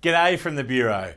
G'day from the Bureau.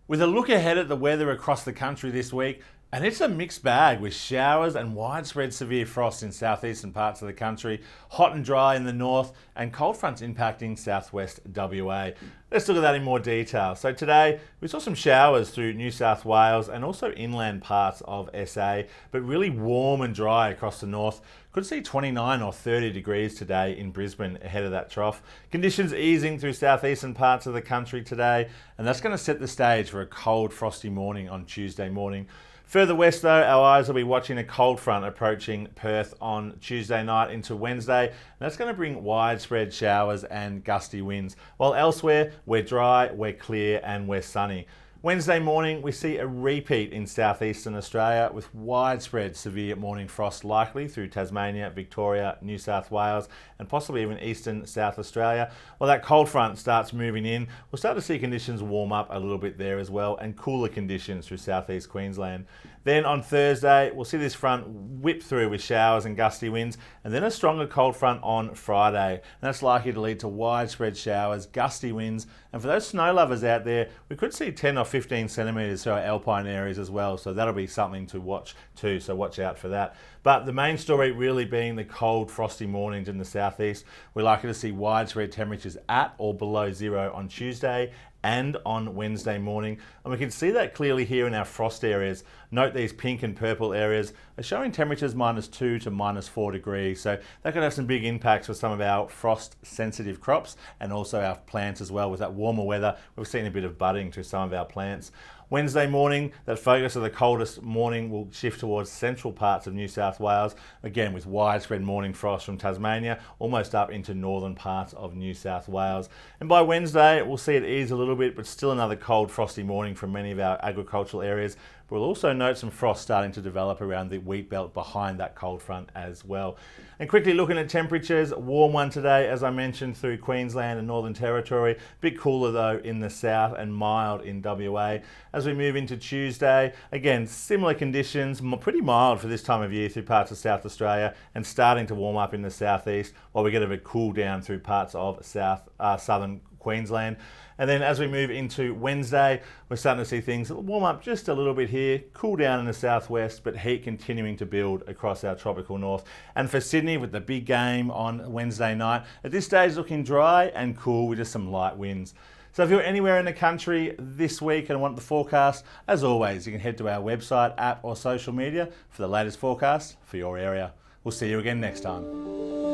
With a look ahead at the weather across the country this week, and it's a mixed bag with showers and widespread severe frost in southeastern parts of the country, hot and dry in the north, and cold fronts impacting southwest WA. Let's look at that in more detail. So today, we saw some showers through New South Wales and also inland parts of SA, but really warm and dry across the north. Could see 29 or 30 degrees today in Brisbane ahead of that trough. Conditions easing through southeastern parts of the country today, and that's going to set the stage for a cold, frosty morning on Tuesday morning. Further west though, our eyes will be watching a cold front approaching Perth on Tuesday night into Wednesday. And that's going to bring widespread showers and gusty winds. While elsewhere, we're dry, we're clear and we're sunny. Wednesday morning, we see a repeat in southeastern Australia with widespread severe morning frost likely through Tasmania, Victoria, New South Wales, and possibly even eastern South Australia. While that cold front starts moving in, we'll start to see conditions warm up a little bit there as well, and cooler conditions through southeast Queensland. Then on Thursday, we'll see this front whip through with showers and gusty winds, and then a stronger cold front on Friday. And that's likely to lead to widespread showers, gusty winds, and for those snow lovers out there, we could see 10 or 15 centimetres through our alpine areas as well, so that'll be something to watch too, so watch out for that. But the main story really being the cold, frosty mornings in the southeast. We're likely to see widespread temperatures at or below zero on Tuesday and on Wednesday morning. And we can see that clearly here in our frost areas. Note these pink and purple areas are showing temperatures -2 to -4 degrees. So that could have some big impacts for some of our frost sensitive crops and also our plants as well. With that warmer weather, we've seen a bit of budding to some of our plants. Wednesday morning, that focus of the coldest morning will shift towards central parts of New South Wales, again with widespread morning frost from Tasmania, almost up into northern parts of New South Wales. And by Wednesday, we'll see it ease a little bit, but still another cold, frosty morning from many of our agricultural areas. We'll also note some frost starting to develop around the wheat belt behind that cold front as well. And quickly looking at temperatures, a warm one today, as I mentioned, through Queensland and Northern Territory. A bit cooler though in the south and mild in WA. As we move into Tuesday, again, similar conditions, pretty mild for this time of year through parts of South Australia and starting to warm up in the southeast while we get a bit cool down through parts of southern Queensland. And then as we move into Wednesday, we're starting to see things warm up just a little bit here, cool down in the southwest, but heat continuing to build across our tropical north. And for Sydney, with the big game on Wednesday night, at this stage looking dry and cool with just some light winds. So if you're anywhere in the country this week and want the forecast, as always, you can head to our website, app or social media for the latest forecast for your area. We'll see you again next time.